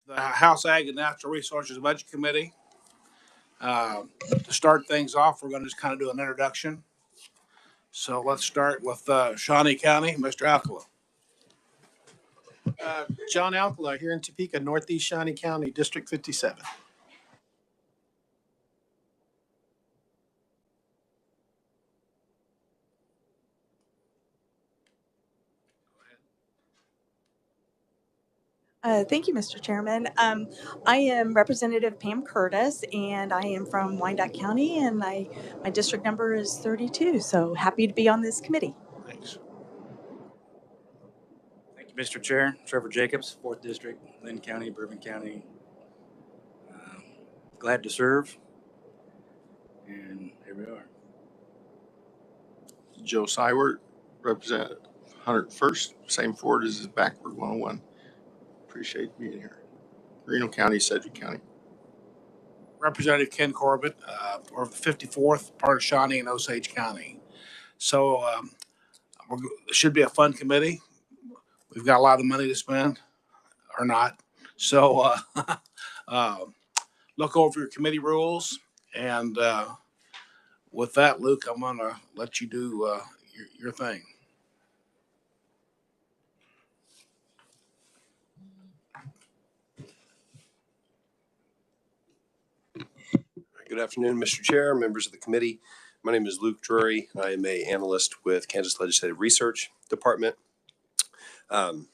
the House Ag and Natural Resources Budget Committee. To start things off, we're going to just kind of do an introduction. So let's start with Shawnee County, Mr. Alcala. John Alcala here in Topeka, Northeast Shawnee County, District 57. Thank you, Mr. Chairman. I am Representative Pam Curtis, and I am from Wyandotte County, and my district number is 32. So happy to be on this committee. Thanks. Thank you, Mr. Chair. Trevor Jacobs, 4th District, Lynn County, Bourbon County. Glad to serve. And here we are. Joe Sywert, Representative 101st, same Ford as his backward 101. Appreciate being here. Reno County, Sedgwick County. Representative Ken Corbett, or the 54th, part of Shawnee and Osage County. So it should be a fun committee. We've got a lot of money to spend, or not. So look over your committee rules. And with that, Luke, I'm going to let you do your thing. Good afternoon, Mr. Chair, members of the committee. My name is Luke Drury. I am an analyst with Kansas Legislative Research Department. The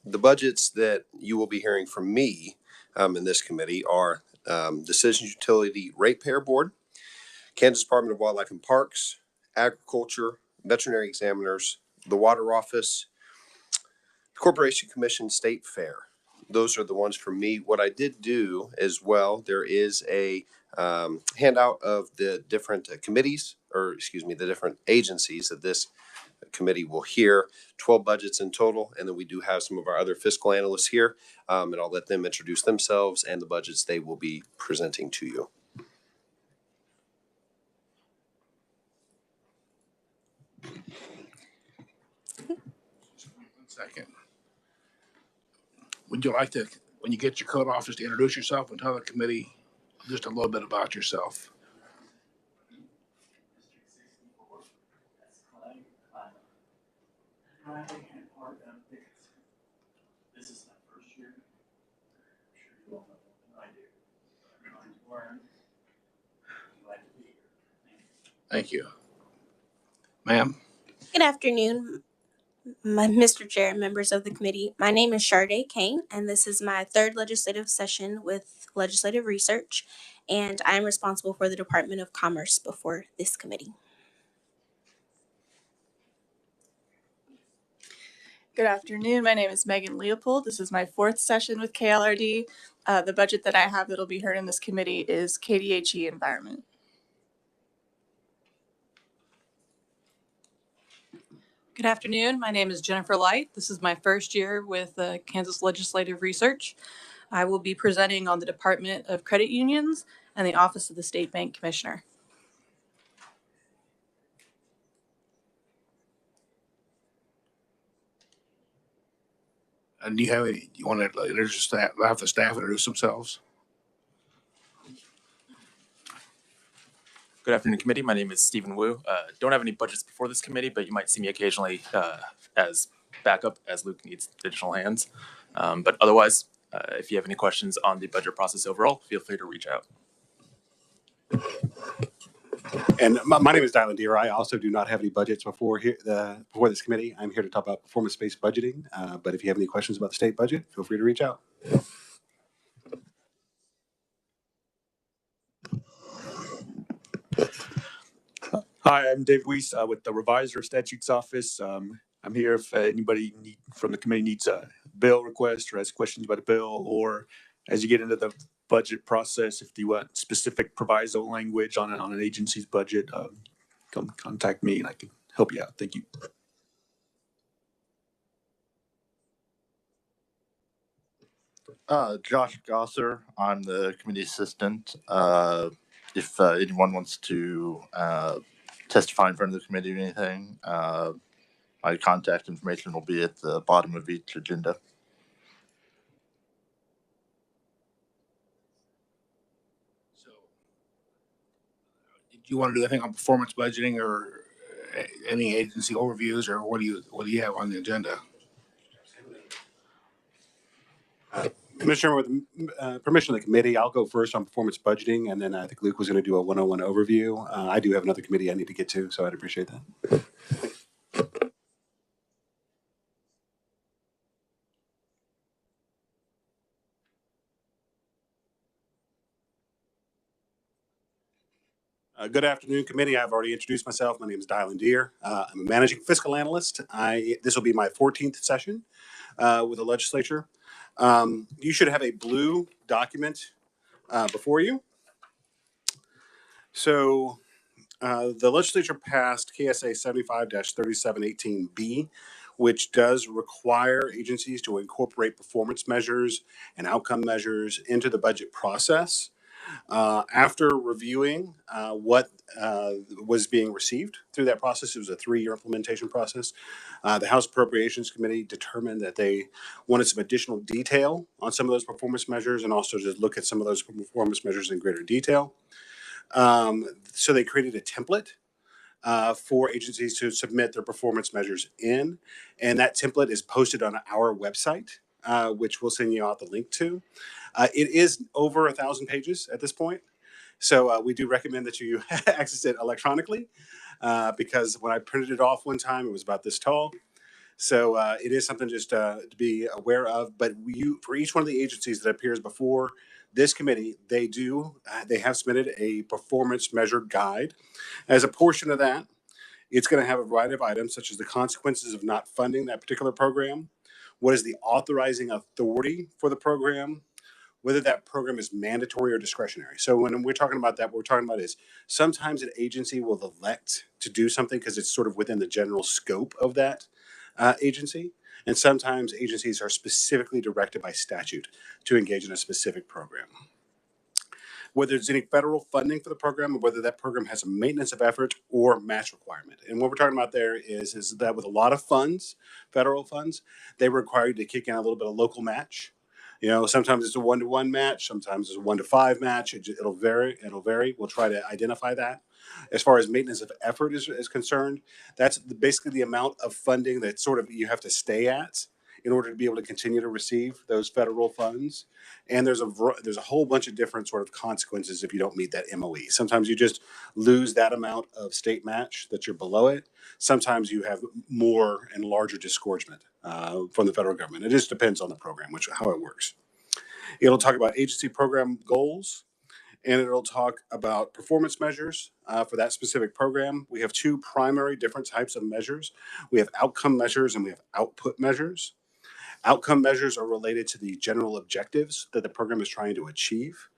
budgets that you will be hearing from me in this committee are Decisions Utility Ratepayer Board, Kansas Department of Wildlife and Parks, Agriculture, Veterinary Examiners, the Water Office, Corporation Commission, State Fair. Those are the ones for me. What I did do as well, there is a handout of the different committees, or excuse me, the different agencies that this committee will hear. 12 budgets in total, and then we do have some of our other fiscal analysts here, and I'll let them introduce themselves and the budgets they will be presenting to you. One second. Would you like to, when you get your code office, to introduce yourself and tell the committee just a little bit about yourself? This is my first year. I'm sure you all know what I do. I'm trying to learn. I'm glad to be here. Thank you. Ma'am? Good afternoon, Mr. Chair, members of the committee. My name is Sharday Kane, and this is my 3rd legislative session with Legislative Research, and I am responsible for the Department of Commerce before this committee. Good afternoon. My name is Megan Leopold. This is my 4th session with KLRD. The budget that I have that will be heard in this committee is KDHE Environment. Good afternoon. My name is Jennifer Light. This is my 1st year with Kansas Legislative Research. I will be presenting on the Department of Credit Unions and the Office of the State Bank Commissioner. And do you have any, you want to introduce staff, have the staff introduce themselves? Good afternoon, committee. My name is Stephen Wu. Don't have any budgets before this committee, but you might see me occasionally as backup as Luke needs additional hands. But otherwise, if you have any questions on the budget process overall, feel free to reach out. And my name is Dylan Deere. I also do not have any budgets before this committee. I'm here to talk about performance-based budgeting. But if you have any questions about the state budget, feel free to reach out. Hi, I'm David Weiss with the Reviser Statutes Office. I'm here if anybody from the committee needs a bill request or has questions about a bill, or as you get into the budget process, if you want specific proviso language on an agency's budget, come contact me and I can help you out. Thank you. Josh Gosser, I'm the committee assistant. If anyone wants to testify in front of the committee or anything, my contact information will be at the bottom of each agenda. Do you want to do anything on performance budgeting or any agency overviews, or what do you have on the agenda? Mr. Chairman, with permission of the committee, I'll go first on performance budgeting, and then I think Luke was going to do a 101 overview. I do have another committee I need to get to, so I'd appreciate that. Good afternoon, committee. I've already introduced myself. My name is Dylan Deere. I'm a managing fiscal analyst. This will be my 14th session with the legislature. You should have a blue document before you. So the legislature passed KSA 75-3718B, which does require agencies to incorporate performance measures and outcome measures into the budget process. After reviewing what was being received through that process, it was a 3-year implementation process. The House Appropriations Committee determined that they wanted some additional detail on some of those performance measures and also to look at some of those performance measures in greater detail. So they created a template for agencies to submit their performance measures in, and that template is posted on our website, which we'll send you out the link to. It is over 1,000 pages at this point, so we do recommend that you access it electronically because when I printed it off one time, it was about this tall. So it is something just to be aware of. But for each one of the agencies that appears before this committee, they have submitted a performance measure guide. As a portion of that, it's going to have a variety of items such as the consequences of not funding that particular program, what is the authorizing authority for the program, whether that program is mandatory or discretionary. So when we're talking about that, what we're talking about is sometimes an agency will elect to do something because it's sort of within the general scope of that agency. And sometimes agencies are specifically directed by statute to engage in a specific program. Whether there's any federal funding for the program or whether that program has a maintenance of effort or match requirement. And what we're talking about there is that with a lot of funds, federal funds, they require you to kick in a little bit of local match. You know, sometimes it's a 1-to-1 match, sometimes it's a 1-to-5 match. It'll vary. We'll try to identify that. As far as maintenance of effort is concerned, that's basically the amount of funding that sort of you have to stay at in order to be able to continue to receive those federal funds. And there's a whole bunch of different sort of consequences if you don't meet that MOE. Sometimes you just lose that amount of state match that you're below it. Sometimes you have more and larger disgorgement from the federal government. It just depends on the program, how it works. It'll talk about agency program goals, and it'll talk about performance measures for that specific program. We have 2 primary different types of measures. We have outcome measures and we have output measures. Outcome measures are related to the general objectives that the program is trying to achieve.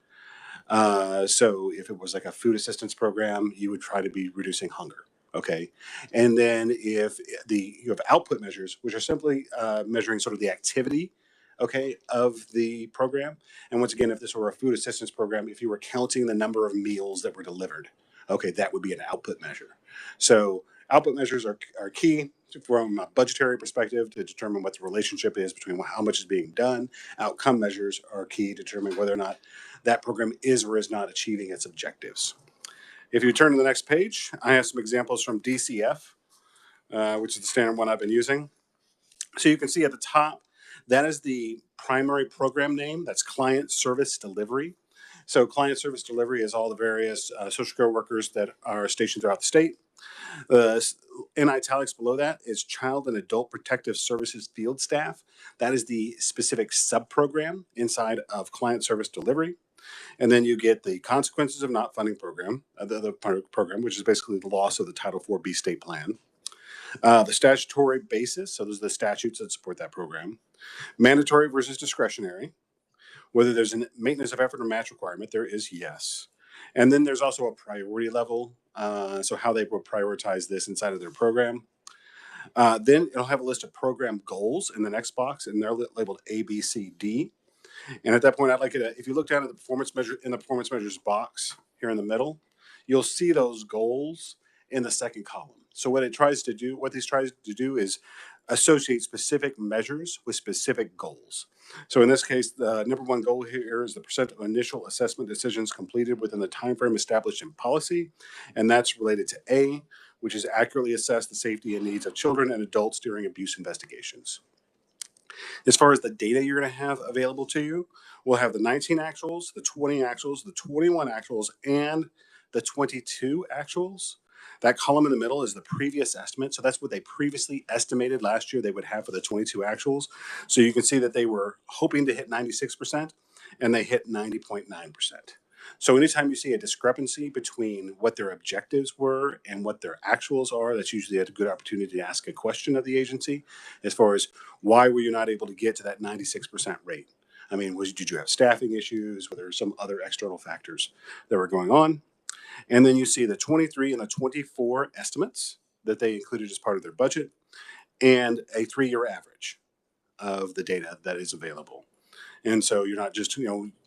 So if it was like a food assistance program, you would try to be reducing hunger. Okay. And then if you have output measures, which are simply measuring sort of the activity, okay, of the program. And once again, if this were a food assistance program, if you were counting the number of meals that were delivered, okay, that would be an output measure. So output measures are key from a budgetary perspective to determine what the relationship is between how much is being done. Outcome measures are key to determine whether or not that program is or is not achieving its objectives. If you turn to the next page, I have some examples from DCF, which is the standard one I've been using. So you can see at the top, that is the primary program name. That's Client Service Delivery. So Client Service Delivery is all the various social care workers that are stationed throughout the state. In italics below that is Child and Adult Protective Services Field Staff. That is the specific sub-program inside of Client Service Delivery. And then you get the consequences of not funding program, the program, which is basically the loss of the Title IV-B state plan. The statutory basis, so those are the statutes that support that program. Mandatory versus discretionary. Whether there's a maintenance of effort or match requirement, there is yes. And then there's also a priority level, so how they will prioritize this inside of their program. Then it'll have a list of program goals in the next box, and they're labeled A, B, C, D. And at that point, I'd like you to, if you look down at the performance measure in the performance measures box here in the middle, you'll see those goals in the second column. So what these tries to do is associate specific measures with specific goals. So in this case, the number one goal here is the percent of initial assessment decisions completed within the timeframe established in policy. And that's related to A, which is accurately assess the safety and needs of children and adults during abuse investigations. As far as the data you're going to have available to you, we'll have the 19 actuals, the 20 actuals, the 21 actuals, and the 22 actuals. That column in the middle is the previous estimate. So that's what they previously estimated last year they would have for the 22 actuals. So you can see that they were hoping to hit 96% and they hit 90.9%. So anytime you see a discrepancy between what their objectives were and what their actuals are, that's usually a good opportunity to ask a question of the agency as far as why were you not able to get to that 96% rate? I mean, did you have staffing issues? Were there some other external factors that were going on? And then you see the 23 and the 24 estimates that they included as part of their budget and a 3-year average of the data that is available. And so you're not just,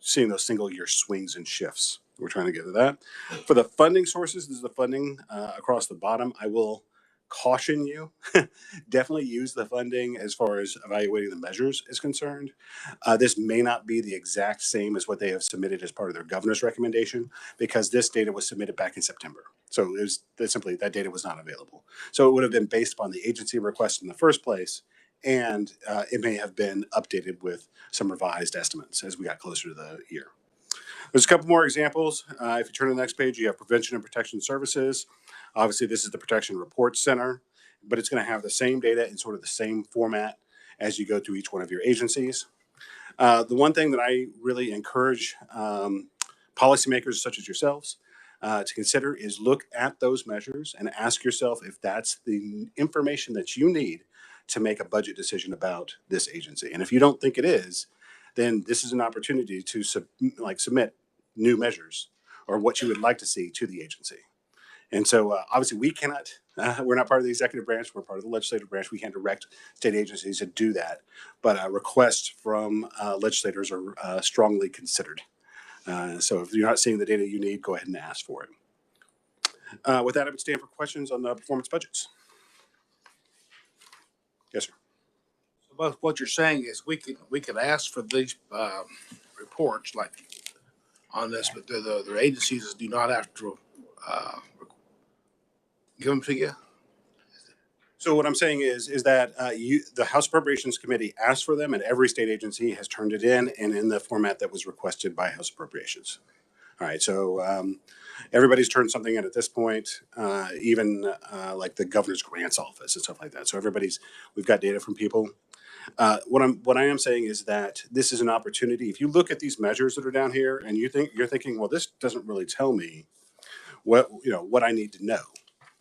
seeing those single year swings and shifts. We're trying to get to that. For the funding sources, this is the funding across the bottom. I will caution you, definitely use the funding as far as evaluating the measures is concerned. This may not be the exact same as what they have submitted as part of their governor's recommendation, because this data was submitted back in September. So it was simply that data was not available. So it would have been based upon the agency request in the first place, and it may have been updated with some revised estimates as we got closer to the year. There's a couple more examples. If you turn to the next page, you have prevention and protection services. Obviously, this is the Protection Report Center, but it's going to have the same data in sort of the same format as you go through each one of your agencies. The one thing that I really encourage policymakers such as yourselves to consider is look at those measures and ask yourself if that's the information that you need to make a budget decision about this agency. And if you don't think it is, then this is an opportunity to submit new measures or what you would like to see to the agency. And so obviously we cannot, we're not part of the executive branch, we're part of the legislative branch. We can't direct state agencies to do that. But requests from legislators are strongly considered. So if you're not seeing the data you need, go ahead and ask for it. With that, I would stand for questions on the performance budgets. Yes, sir. So both what you're saying is we could ask for these reports like on this, but the agencies do not have to give them to you. So what I'm saying is that the House Appropriations Committee asked for them, and every state agency has turned it in, and in the format that was requested by House Appropriations. All right, so everybody's turned something in at this point, even like the governor's grants office and stuff like that. So we've got data from people. What I am saying is that this is an opportunity. If you look at these measures that are down here, and you're thinking, well, this doesn't really tell me what I need to know.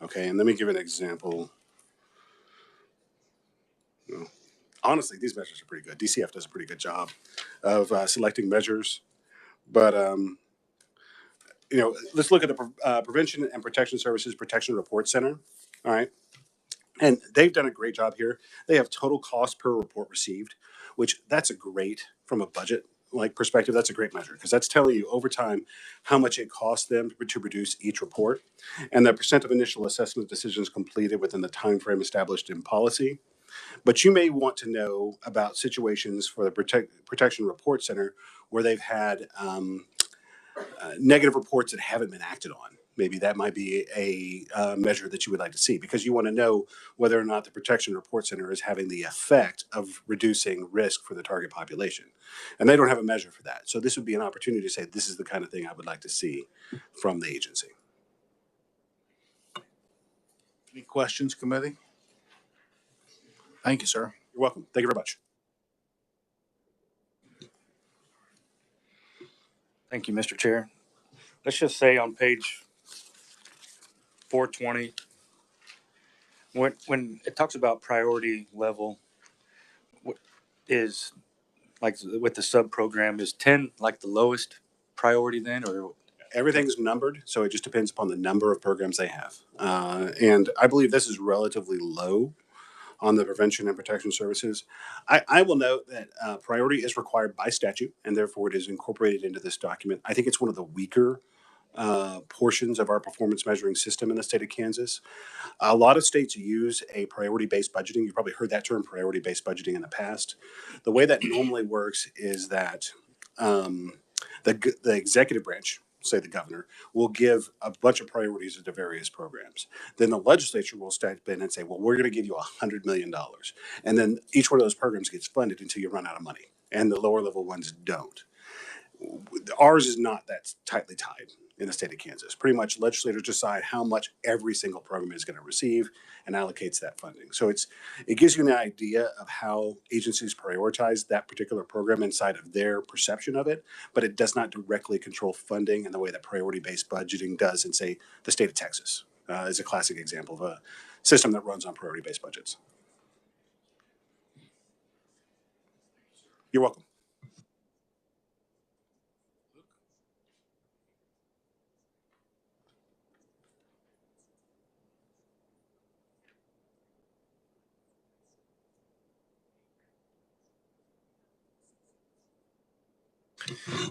Okay, and let me give an example. Honestly, these measures are pretty good. DCF does a pretty good job of selecting measures, but let's look at the Prevention and Protection Services Protection Report Center. All right, and they've done a great job here. They have total cost per report received, which that's a great, from a budget perspective, that's a great measure, because that's telling you over time how much it costs them to produce each report, and the percent of initial assessment decisions completed within the time frame established in policy. But you may want to know about situations for the Protection Report Center where they've had negative reports that haven't been acted on. Maybe that might be a measure that you would like to see, because you want to know whether or not the Protection Report Center is having the effect of reducing risk for the target population. And they don't have a measure for that. So this would be an opportunity to say, this is the kind of thing I would like to see from the agency. Any questions, committee? Thank you, sir. You're welcome. Thank you very much. Thank you, Mr. Chair. Let's just say on page 420, when it talks about priority level, is like with the sub program, is 10 like the lowest priority then, or? Everything's numbered, so it just depends upon the number of programs they have. And I believe this is relatively low on the prevention and protection services. I will note that priority is required by statute, and therefore it is incorporated into this document. I think it's one of the weaker portions of our performance measuring system in the state of Kansas. A lot of states use a priority-based budgeting. You've probably heard that term, priority-based budgeting, in the past. The way that normally works is that the executive branch, say the governor, will give a bunch of priorities to various programs. Then the legislature will step in and say, well, we're going to give you $100 million. And then each one of those programs gets funded until you run out of money. And the lower level ones don't. Ours is not that tightly tied in the state of Kansas. Pretty much legislators decide how much every single program is going to receive and allocates that funding. So it gives you an idea of how agencies prioritize that particular program inside of their perception of it, but it does not directly control funding in the way that priority-based budgeting does in, say, the state of Texas is a classic example of a system that runs on priority-based budgets. You're welcome.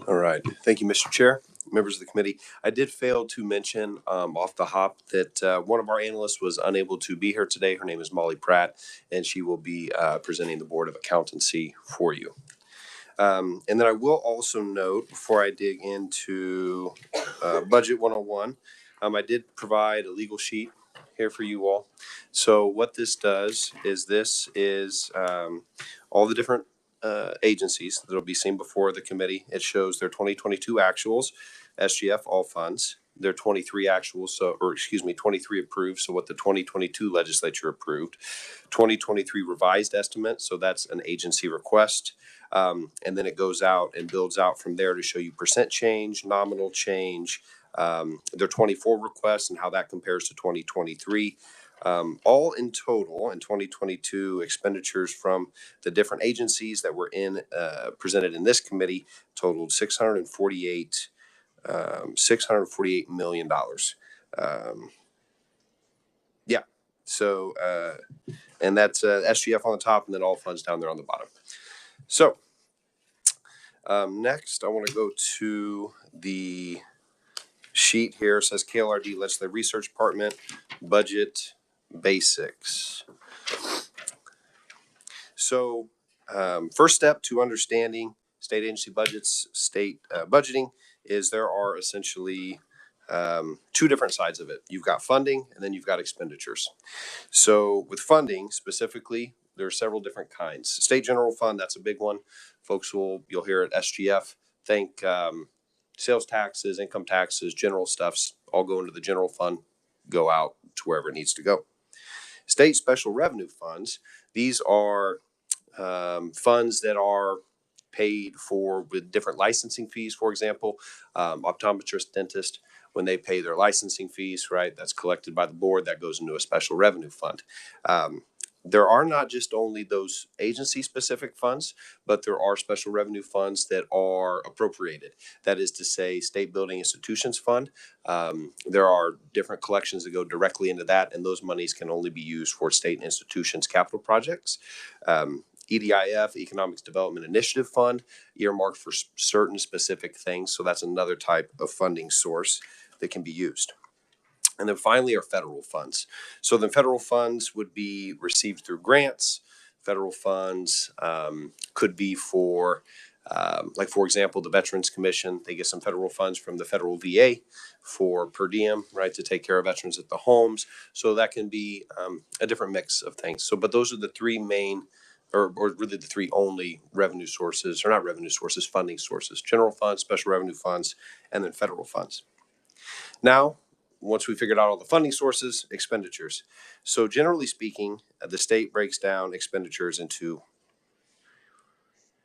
All right. Thank you, Mr. Chair, members of the committee. I did fail to mention off the hop that one of our analysts was unable to be here today. Her name is Molly Pratt, and she will be presenting the Board of Accountancy for you. And then I will also note, before I dig into Budget 101, I did provide a legal sheet here for you all. So what this does is all the different agencies that will be seen before the committee. It shows their 2022 actuals, SGF, all funds, their 23 actuals, 23 approved, so what the 2022 legislature approved, 2023 revised estimate, so that's an agency request, and then it goes out and builds out from there to show you percent change, nominal change, their 24 requests and how that compares to 2023. All in total in 2022 expenditures from the different agencies that were presented in this committee totaled $648 million. Yeah. So, and that's SGF on the top and then all funds down there on the bottom. So next I want to go to the sheet here. It says KLRD Legislative Research Department Budget Basics. So first step to understanding state agency budgets, state budgeting, is there are essentially two different sides of it. You've got funding and then you've got expenditures. So with funding specifically, there are several different kinds. State general fund, that's a big one. Folks you'll hear at SGF, think sales taxes, income taxes, general stuffs all go into the general fund, go out to wherever it needs to go. State special revenue funds, these are funds that are paid for with different licensing fees. For example, optometrist, dentist, when they pay their licensing fees, right, that's collected by the board, that goes into a special revenue fund. There are not just only those agency-specific funds, but there are special revenue funds that are appropriated. That is to say, State Building Institutions Fund. There are different collections that go directly into that, and those monies can only be used for state institutions' capital projects. EDIF, Economics Development Initiative Fund, earmarked for certain specific things. So that's another type of funding source that can be used. And then finally are federal funds. So the federal funds would be received through grants. Federal funds could be for, like for example, the Veterans Commission, they get some federal funds from the federal VA for per diem, right, to take care of veterans at the homes. So that can be a different mix of things. So, but those are the three main, or really the three only revenue sources, or not revenue sources, funding sources: general funds, special revenue funds, and then federal funds. Now, once we figured out all the funding sources, expenditures. So generally speaking, the state breaks down expenditures into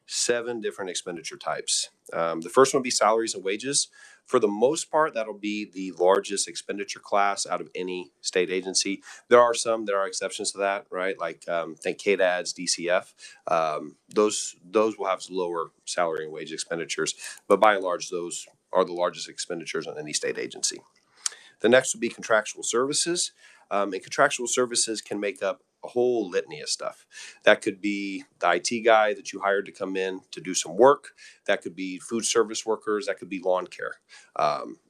7 different expenditure types. The first one would be salaries and wages. For the most part, that'll be the largest expenditure class out of any state agency. There are some that are exceptions to that, right? Like think KDADS, DCF. Those will have lower salary and wage expenditures, but by and large, those are the largest expenditures on any state agency. The next would be contractual services. And contractual services can make up a whole litany of stuff. That could be the IT guy that you hired to come in to do some work. That could be food service workers. That could be lawn care.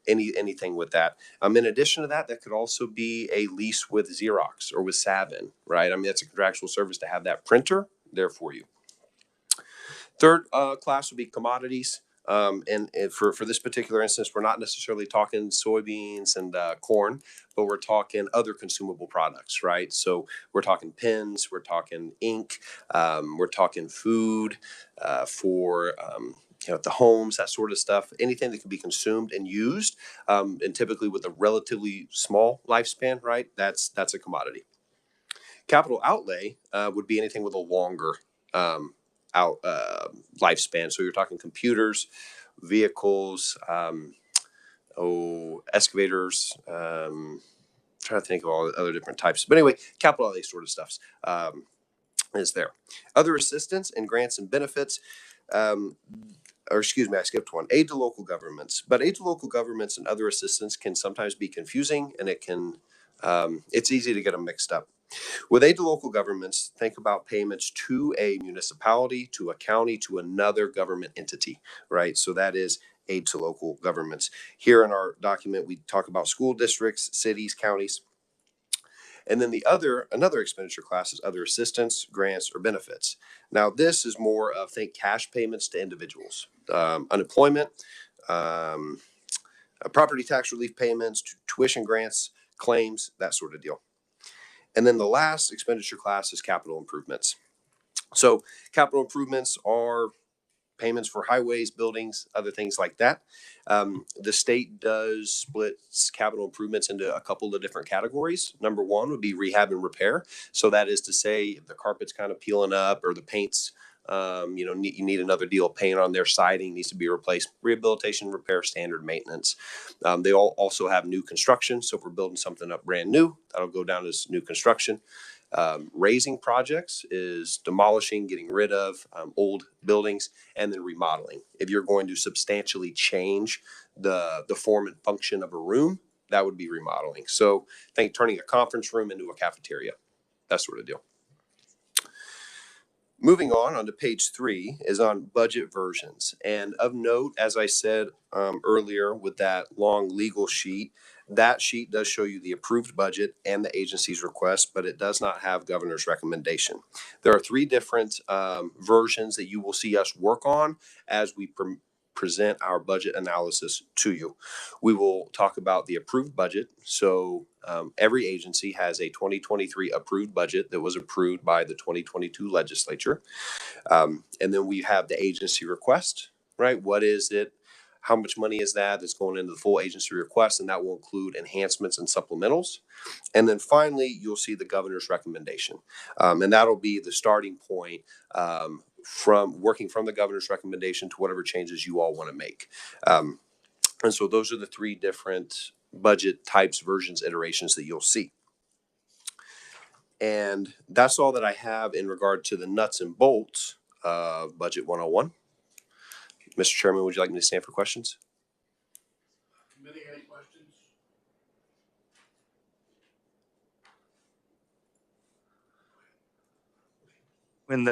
Anything with that. In addition to that, that could also be a lease with Xerox or with Savin, right? I mean, that's a contractual service to have that printer there for you. Third class would be commodities. And for this particular instance, we're not necessarily talking soybeans and corn, but we're talking other consumable products, right? So we're talking pens, we're talking ink, we're talking food for the homes, that sort of stuff. Anything that can be consumed and used, and typically with a relatively small lifespan, right? That's a commodity. Capital outlay would be anything with a longer lifespan. So you're talking computers, vehicles, excavators. Trying to think of all the other different types. But anyway, capital outlay sort of stuff is there. Other assistance and grants and benefits. Or excuse me, I skipped one. Aid to local governments. But aid to local governments and other assistance can sometimes be confusing, and it's easy to get them mixed up. With aid to local governments, think about payments to a municipality, to a county, to another government entity, right? So that is aid to local governments. Here in our document, we talk about school districts, cities, counties. And then another expenditure class is other assistance, grants, or benefits. Now, this is more of, think, cash payments to individuals, unemployment, property tax relief payments, tuition grants, claims, that sort of deal. And then the last expenditure class is capital improvements. So capital improvements are payments for highways, buildings, other things like that. The state does split capital improvements into a couple of different categories. Number one would be rehab and repair. So that is to say, if the carpet's kind of peeling up or the paint's you need another deal of paint on their siding, needs to be replaced. Rehabilitation, repair, standard maintenance. They all also have new construction. So if we're building something up brand new, that'll go down as new construction. Raising projects is demolishing, getting rid of old buildings, and then remodeling. If you're going to substantially change the form and function of a room, that would be remodeling. So think turning a conference room into a cafeteria, that sort of deal. Moving on to page 3 is on budget versions. And of note, as I said earlier with that long legal sheet, that sheet does show you the approved budget and the agency's request, but it does not have governor's recommendation. There are 3 different versions that you will see us work on as we present our budget analysis to you. We will talk about the approved budget. So every agency has a 2023 approved budget that was approved by the 2022 legislature. And then we have the agency request, right? What is it? How much money is that that's going into the full agency request? And that will include enhancements and supplementals. And then finally, you'll see the governor's recommendation. And that'll be the starting point from working from the governor's recommendation to whatever changes you all want to make. And so those are the 3 different budget types, versions, iterations that you'll see. And that's all that I have in regard to the nuts and bolts of Budget 101. Mr. Chairman, would you like me to stand for questions? Committee, any questions? When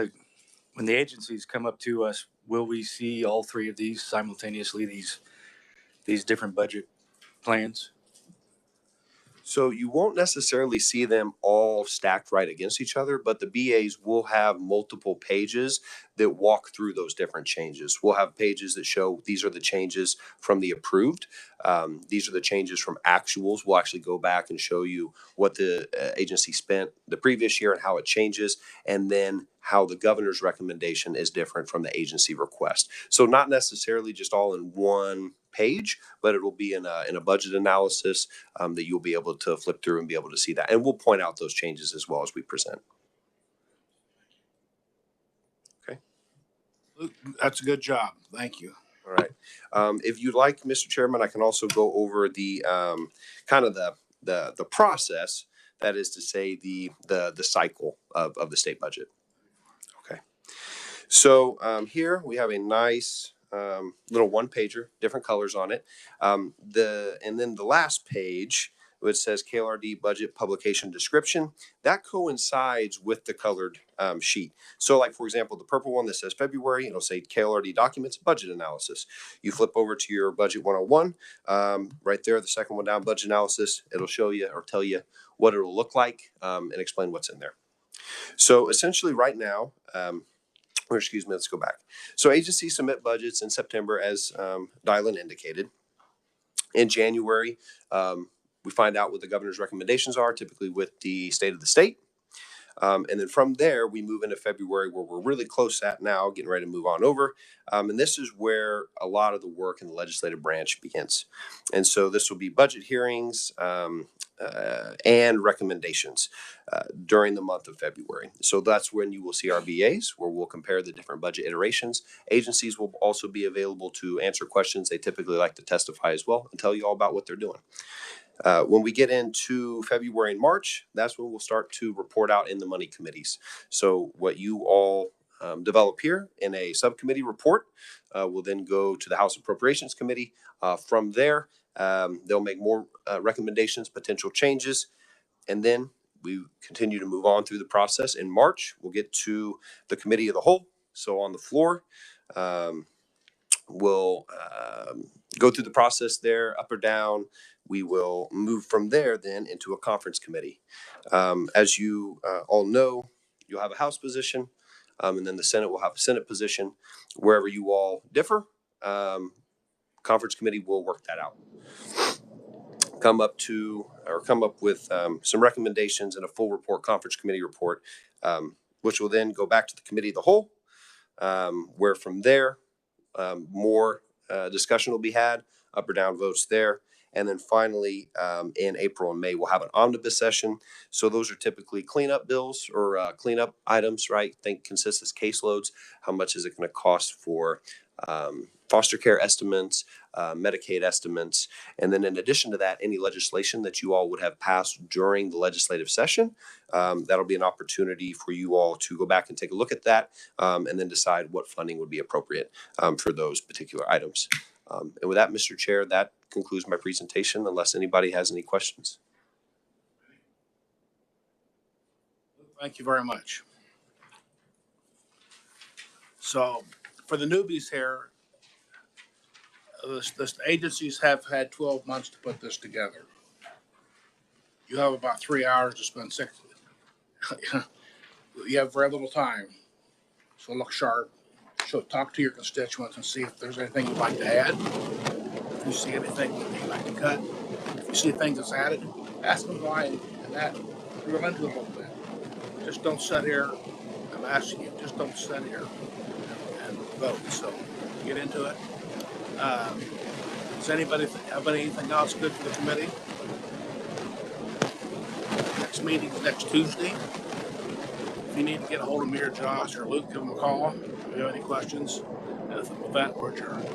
the agencies come up to us, will we see all 3 of these simultaneously, these different budget plans? So you won't necessarily see them all stacked right against each other, but the BAs will have multiple pages that walk through those different changes. We'll have pages that show these are the changes from the approved. These are the changes from actuals. We'll actually go back and show you what the agency spent the previous year and how it changes, and then how the governor's recommendation is different from the agency request. So not necessarily just all in one page, but it'll be in a budget analysis that you'll be able to flip through and be able to see that. And we'll point out those changes as well as we present. Okay. Luke, that's a good job. Thank you. All right. If you'd like, Mr. Chairman, I can also go over the kind of the process, that is to say the cycle of the state budget. Okay. So here we have a nice little one pager, different colors on it. And then the last page which says KLRD budget publication description. That coincides with the colored sheet. So like, for example, the purple one that says February, it'll say KLRD documents, budget analysis. You flip over to your budget 101, right there, the second one down, budget analysis, it'll show you or tell you what it'll look like and explain what's in there. So essentially right now, or excuse me, let's go back. So agencies submit budgets in September, as Dylan indicated. In January, we find out what the governor's recommendations are, typically with the state of the state. And then from there, we move into February, where we're really close at now, getting ready to move on over. And this is where a lot of the work in the legislative branch begins. And so this will be budget hearings and recommendations during the month of February. So that's when you will see our BAs, where we'll compare the different budget iterations. Agencies will also be available to answer questions. They typically like to testify as well and tell you all about what they're doing. When we get into February and March, that's when we'll start to report out in the money committees. So what you all develop here in a subcommittee report will then go to the House Appropriations Committee. From there, they'll make more recommendations, potential changes, and then we continue to move on through the process. In March, we'll get to the Committee of the Whole. So on the floor, we'll go through the process there, up or down. We will move from there then into a conference committee. As you all know, you'll have a House position, and then the Senate will have a Senate position. Wherever you all differ, conference committee will work that out. Come up with some recommendations and a full report, conference committee report, which will then go back to the Committee of the Whole, where from there, more discussion will be had, up or down votes there. And then finally, in April and May, we'll have an omnibus session. So those are typically cleanup bills or cleanup items, right? Think consensus caseloads. How much is it going to cost for foster care estimates, Medicaid estimates? And then in addition to that, any legislation that you all would have passed during the legislative session, that'll be an opportunity for you all to go back and take a look at that and then decide what funding would be appropriate for those particular items. And with that, Mr. Chair, that concludes my presentation, unless anybody has any questions. Thank you very much. So for the newbies here, the agencies have had 12 months to put this together. You have about 3 hours to spend 6. You have very little time. So look sharp. So talk to your constituents and see if there's anything you'd like to add. If you see anything that you'd like to cut, if you see things that's added, ask them why, and that drill into it a little bit. Just don't sit here. I'm asking you, just don't sit here and vote. So get into it. Does anybody have anything else good for the committee? Next meeting is next Tuesday. If you need to get a hold of me or Josh or Luke, give them a call. If you have any questions, with that, we're adjourned.